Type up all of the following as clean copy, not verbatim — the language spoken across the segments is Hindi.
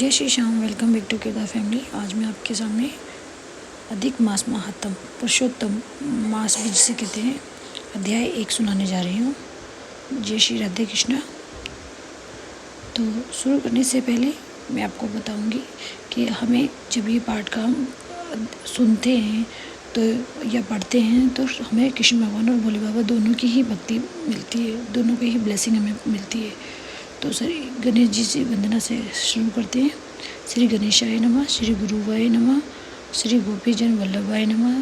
जय Shri Shyam. Welcome back to Kedar family. आज मैं आपके सामने अधिक मास महात्म पुरुषोत्तम मास भी जिसे कहते हैं अध्याय 1 सुनाने जा रही हूँ। जय श्री राधे कृष्णा। तो शुरू करने से पहले मैं आपको बताऊंगी कि हमें जब ये पाठ का हम सुनते हैं तो या पढ़ते हैं तो हमें कृष्ण भगवान और भोले बाबा दोनों की ही भक्ति मिलती है, दोनों की ही ब्लेसिंग हमें मिलती है। तो श्री गणेश जी से वंदना से शुरू करते हैं। श्री गणेशाय नमः, श्री गुरुवाय नमः, श्री गोपीजन वल्लभाय नमः।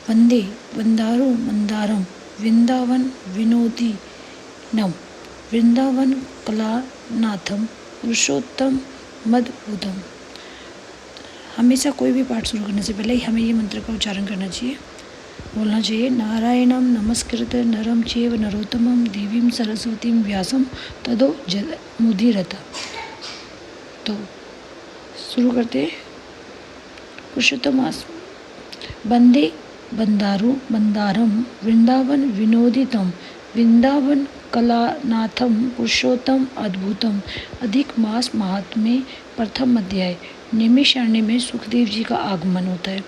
वंदे वंदारो मंदारम वृंदावन विनोदी नम वृंदावन कलानाथम पुरुषोत्तम मदभूतम। हमेशा कोई भी पाठ शुरू करने से पहले ही हमें ये मंत्र का उच्चारण करना चाहिए, बोलना चाहिए। नारायणम नमस्कृत नरम चैव नरोत्तमं देवीं सरस्वतीं व्यासं ततो जयमुदीरयेत्। तो शुरू करते हैं। पुरुषोत्तम मास। वंदे बंदारू बंदारम वृंदावन विनोदितम वृंदावन कलानाथम पुरुषोत्तम अद्भुतम। अधिक मास महात्म्य प्रथम अध्याय। नैमिषारण्य में सुखदेव जी का आगमन होता है।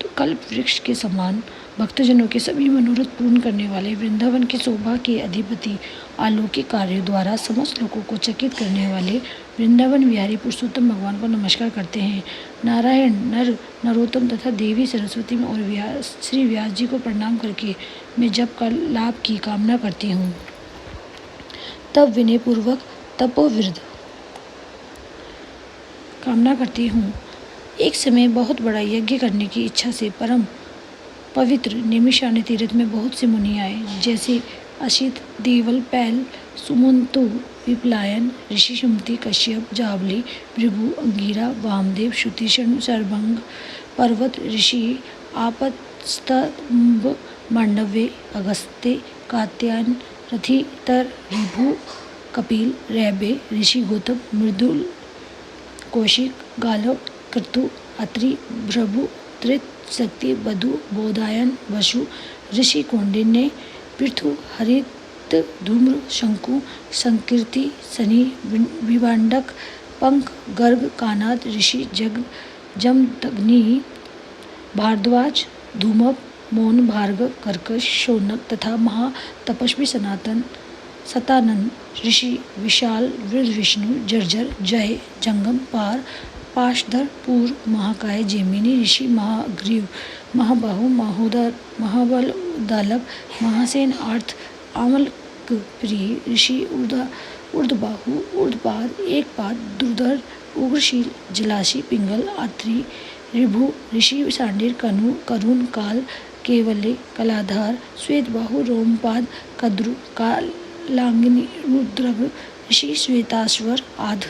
तो कल्प वृक्ष के समान भक्तजनों के सभी मनोरथ पूर्ण करने वाले वृंदावन के शोभा के अधिपति अलौकिक कार्यों द्वारा समस्त लोगों को चकित करने वाले वृंदावन विहारी पुरुषोत्तम भगवान को नमस्कार करते हैं। नारायण नर नरोत्तम तथा देवी सरस्वती और श्री व्यास जी को प्रणाम करके मैं जप का लाभ की कामना करती हूँ। तब विनयपूर्वक तपोविरध कामना करती हूँ। एक समय बहुत बड़ा यज्ञ करने की इच्छा से परम पवित्र नैमिषारण्य तीर्थ में बहुत से मुनि आए, जैसे असित, देवल, पैल, सुमंतु, विप्लायन, ऋषि सुमति, कश्यप, जावली, भृगु, अंगिरा, वामदेव, श्रुतिशर्ण, सर्वभंग, पर्वत ऋषि, आपस्तंभ, मांडव्य, अगस्त्य, कात्यायन, रथितर, ऋभु, कपिल, रैबे, ऋषि गौतम, मृदुल, कौशिक, गालव, क्रतु, अत्रि, भृगु, त्रित, शक्ति, बधु, बोधायन, वसु, ऋषि कौंडिन्य, पृथु, हरित, धूम्र, शंकु, संकीर्ति, शनि, विभांडक, पंख, गर्ग, कानाद, ऋषि जमदग्नि, भारद्वाज, धूमप, मौन, भार्गव, कर्कश, शौनक तथा महातपस्वी सतानंद, ऋषि विशाल, वृद्ध, विष्णु, जर्जर, जय, जंगम, पार, पाशधर, पूर्व, महाकाय, जैमिनी, ऋषि, महाग्रीव, महाबाहु, महोदर, महाबल, उद्दालक, महासेन, आर्थ, आमलक प्रिय, ऋषि, ऊर्ध्वबाहु, ऊर्ध्वपाद, एकपाद, दुर्धर, उग्रशील, जलाशी, पिंगल, आत्री, ऋभु, ऋषि, सांडीर, कनु, करुण, काल, केवले, कलाधार, श्वेतबाहु, रोमपाद, कद्रु, कालांगिनी, रुद्रग, ऋषि, श्वेताश्वर, आध,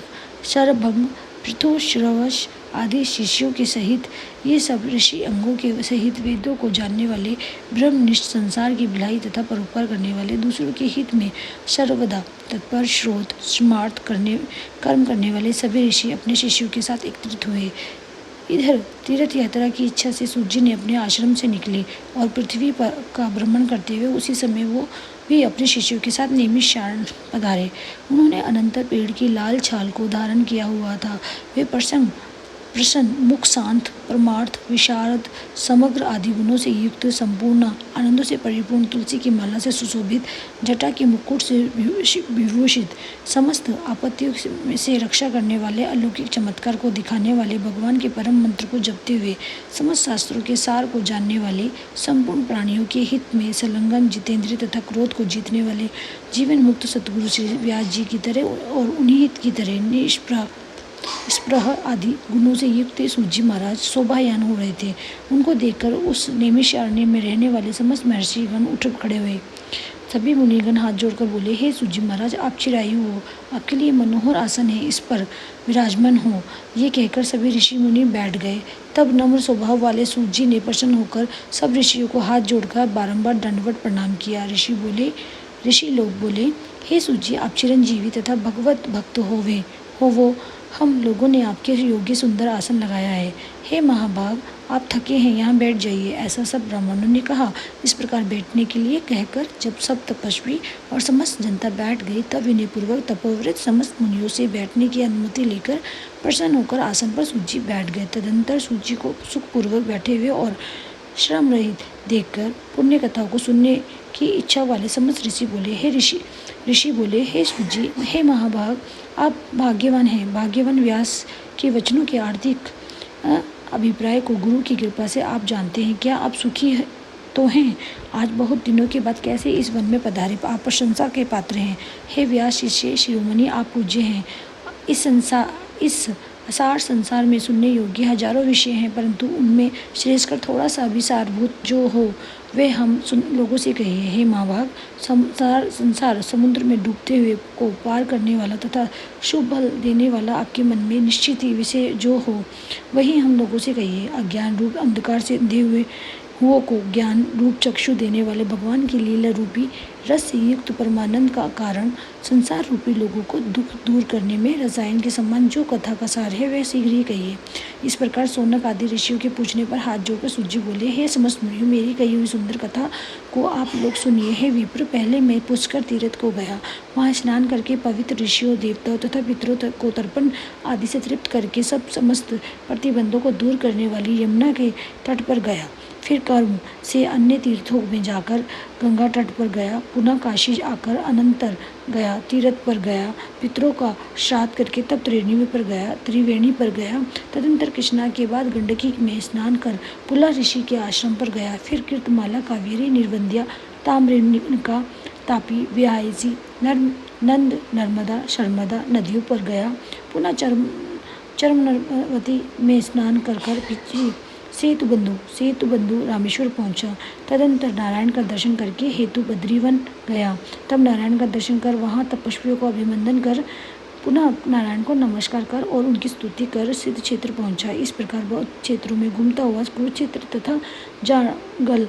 शरभंग, पृथु, श्रवश आदि शिष्यों के सहित ये सब ऋषि अंगों के सहित वेदों को जानने वाले, ब्रह्मनिष्ठ, संसार की भलाई तथा परोपकार करने वाले, दूसरों के हित में सर्वदा तत्पर, श्रोत स्मार्थ कर्म करने वाले सभी ऋषि अपने शिष्यों के साथ एकत्रित हुए। इधर तीर्थ यात्रा की इच्छा से सूत जी ने अपने आश्रम से निकले और पृथ्वी पर का भ्रमण करते हुए उसी समय वो भी अपने शिष्यों के साथ नैमिषारण्य पधारे। उन्होंने अनंतर पेड़ की लाल छाल को धारण किया हुआ था। वे प्रसन्न, मुख शांत, परमार्थ, विशारद, समग्र आदि गुणों से युक्त, संपूर्ण आनंदों से परिपूर्ण, तुलसी की माला से सुशोभित, जटा के मुकुट से विभूषित, समस्त आपत्तियों से रक्षा करने वाले, अलौकिक चमत्कार को दिखाने वाले, भगवान के परम मंत्र को जपते हुए समस्त शास्त्रों के सार को जानने वाले, संपूर्ण प्राणियों के हित में संलग्न, जितेंद्रिय तथा क्रोध को जीतने वाले, जीवन मुक्त सतगुरु श्री व्यास जी की तरह और उन्हीं की तरह स्पृह आदि गुणों से युक्त सूत जी महाराज शोभायान हो रहे थे। उनको देखकर उस नैमिषारण्य में रहने वाले समस्त महर्षिगण उठ खड़े हुए। सभी मुनिगण हाथ जोड़कर बोले, हे सूत जी महाराज, आप चिरायु हो, आपके लिए मनोहर आसन है, इस पर विराजमान हो। ये कहकर सभी ऋषि मुनि बैठ गए। तब नम्र स्वभाव वाले सूत जी ने प्रसन्न होकर सब ऋषियों को हाथ जोड़कर बारंबार दंडवत प्रणाम किया। ऋषि लोग बोले, हे सूत जी, आप चिरंजीवी तथा भगवत भक्त हो वो हम लोगों ने आपके योग्य सुंदर आसन लगाया है। हे महाभाग, आप थके हैं, यहाँ बैठ जाइए। ऐसा सब ब्राह्मणों ने कहा। इस प्रकार बैठने के लिए कहकर जब सब तपस्वी और समस्त जनता बैठ गई, तब विनयपूर्वक तपोवृत समस्त मुनियों से बैठने की अनुमति लेकर प्रसन्न होकर आसन पर सूत जी बैठ गए। तदंतर सूत जी को सुखपूर्वक बैठे हुए और श्रम रहित देखकर पुण्य कथा को सुनने की इच्छा वाले समस्त ऋषि बोले, हे सूत जी, हे महाभाग, आप भाग्यवान हैं। भाग्यवान व्यास के वचनों के हार्दिक अभिप्राय को गुरु की कृपा से आप जानते हैं। क्या आप सुखी तो हैं? आज बहुत दिनों के बाद कैसे इस वन में पधारे? आप प्रशंसा के पात्र हैं। हे व्यास शिष्य शिरोमणि, आप पूज्य हैं। इस असार संसार में सुनने योग्य हजारों विषय हैं, परंतु उनमें श्रेष्ठ कर थोड़ा सा भी सारभूत जो हो वे हम लोगों से कहिए। हे महाभाग, संसार समुद्र में डूबते हुए को पार करने वाला तथा शुभ फल देने वाला आपके मन में निश्चित ही विषय जो हो वही हम लोगों से कहिए। अज्ञान रूप अंधकार से अंधे हुओं को ज्ञान रूप चक्षु देने वाले भगवान की लीला रूपी रस से युक्त परमानंद का कारण संसार रूपी लोगों को दुख दूर करने में रसायन के समान जो कथा का सार है वह शीघ्र ही कहिए। इस प्रकार सोनक आदि ऋषियों के पूछने पर हाथ जोड़कर सूत जी बोले, हे समस्त मुनियों, मेरी कही हुई सुंदर कथा को आप लोग सुनिए। हे विप्र, पहले मैं पुष्कर तीर्थ को गया। वहाँ स्नान करके पवित्र ऋषियों, देवताओं तथा पितरों को तर्पण आदि से तृप्त करके सब समस्त प्रतिबंधों को दूर करने वाली यमुना के तट पर गया। फिर कर्म से अन्य तीर्थों में जाकर गंगा तट पर गया। पुनः काशी आकर अनंतर गया तीर्थ पर गया। पितरों का श्राद्ध करके तब त्रिवेणी पर गया। तदंतर कृष्णा के बाद गंडकी में स्नान कर पुला ऋषि के आश्रम पर गया। फिर कीर्तमाला, कावेरी, निर्वंध्या, ताम्रनिका, तापी, व्यायसी, नंद, नर्मदा, शर्मदा नदियों पर गया। पुनः चरमनवती में स्नान कर पीछे सेतु बंधु रामेश्वर पहुंचा। तदंतर नारायण का दर्शन करके हेतु बद्रीवन गया। तब नारायण का दर्शन कर वहां तपस्वियों को अभिनंदन कर पुनः नारायण को नमस्कार कर और उनकी स्तुति कर सिद्ध क्षेत्र पहुंचा। इस प्रकार बहुत क्षेत्रों में घूमता हुआ कुरुक्षेत्र तथा जागल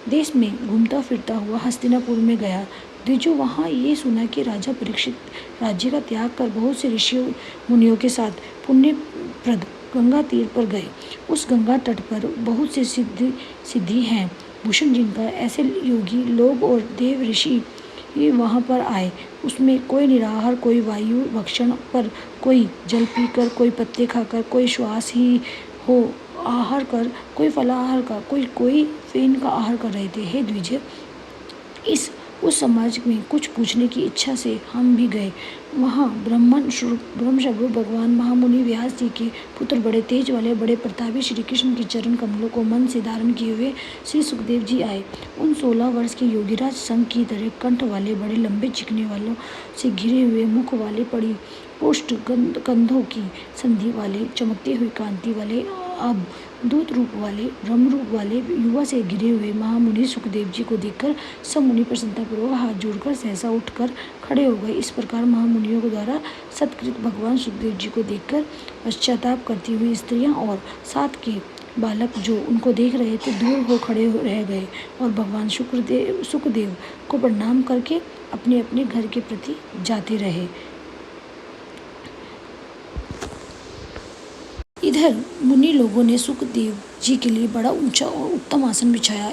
देश में घूमता फिरता हुआ हस्तिनापुर में गया। द्विजो वहाँ ये सुना कि राजा परीक्षित राज्य का त्याग कर बहुत से ऋषियों मुनियों के साथ पुण्यप्रद गंगा तीर पर गए। उस गंगा तट पर बहुत से सिद्धि हैं भूषण जिनका ऐसे योगी लोग और देव ऋषि वहाँ पर आए। उसमें कोई निराहार, कोई वायु भक्षण पर, कोई जल पीकर, कोई पत्ते खाकर, कोई श्वास ही हो आहार कर, कोई फलाहार का, कोई फेन का आहार कर रहे थे। हे द्विज, उस समाज में कुछ पूछने की इच्छा से हम भी गए। वहाँ ब्रह्मशत्रु भगवान महामुनि व्यास जी के पुत्र, बड़े तेज वाले, बड़े प्रतापी श्री कृष्ण के चरण कमलों को मन से धारण किए हुए श्री सुखदेव जी आए। उन 16 वर्ष के योगीराज संघ की तरह कंठ वाले, बड़े लंबे चिकने वालों से घिरे हुए मुख वाले, पड़ी पुष्ट कंधों की संधि वाले, चमकते हुए कांति वाले, अब दूत रूप वाले, ब्रह्म रूप वाले युवा से घिरे हुए महामुनि सुखदेव जी को देखकर सब मुनि प्रसन्नतापूर्वक हाथ जोड़कर सहसा उठकर खड़े हो गए। इस प्रकार महामुनियों के द्वारा सत्कृत भगवान सुखदेव जी को देखकर पश्चाताप करती हुई स्त्रियां और साथ के बालक जो उनको देख रहे थे दूर हो खड़े रह गए और भगवान सुखदेव को प्रणाम करके अपने अपने घर के प्रति जाते रहे। इधर मुनि लोगों ने सुखदेव जी के लिए बड़ा ऊंचा और उत्तम आसन बिछाया।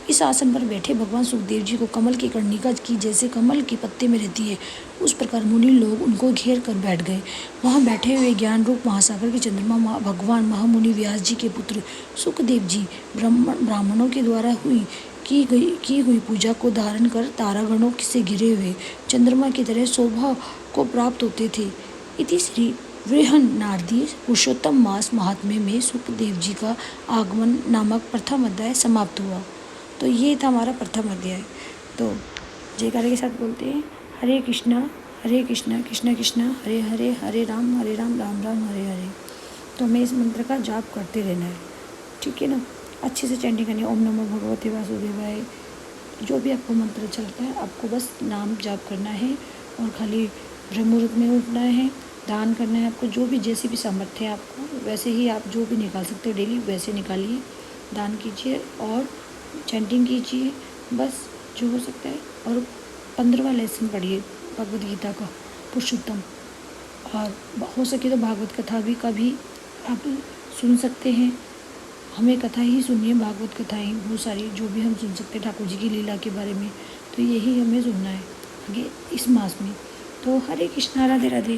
इस आसन पर बैठे भगवान सुखदेव जी को कमल की कर्णिका की जैसे कमल के पत्ते में रहती है, उस प्रकार मुनि लोग उनको घेर कर बैठ गए। वहाँ बैठे हुए ज्ञान रूप महासागर के चंद्रमा भगवान महामुनि व्यास जी के पुत्र सुखदेव जी ब्राह्मणों के द्वारा की हुई पूजा को धारण कर तारागणों से घिरे हुए चंद्रमा की तरह शोभा को प्राप्त होते थे। इति श्री वृहन नारदी पुरुषोत्तम मास महात्म्य में सुखदेव जी का आगमन नामक प्रथम अध्याय समाप्त हुआ। तो ये था हमारा प्रथम अध्याय। तो जयकारे के साथ बोलते हैं, हरे कृष्णा कृष्ण कृष्ण हरे हरे, हरे राम राम राम हरे हरे। तो हमें इस मंत्र का जाप करते रहना है, ठीक है ना। अच्छे से चैंटिंग करनी है। ओम नमो भगवते वासुदेवाय। जो भी आपको मंत्र चलता है आपको बस नाम जाप करना है और खाली ब्रह्म मुहूर्त में उठना है, दान करना है आपको। जो भी जैसी भी सामर्थ्य है आपको वैसे ही आप जो भी निकाल सकते हो डेली वैसे निकालिए, दान कीजिए और चैंटिंग कीजिए, बस जो हो सकता है। और 15वां लेसन पढ़िए भगवद गीता का पुरुषोत्तम, और हो सके तो भागवत कथा भी आप सुन सकते हैं। हमें कथा ही सुननी है, भागवत कथाएँ बहुत सारी जो भी हम सुन सकते हैं ठाकुर जी की लीला के बारे में, तो यही हमें सुनना है आगे इस मास में। तो हरे कृष्णा, राधे राधे।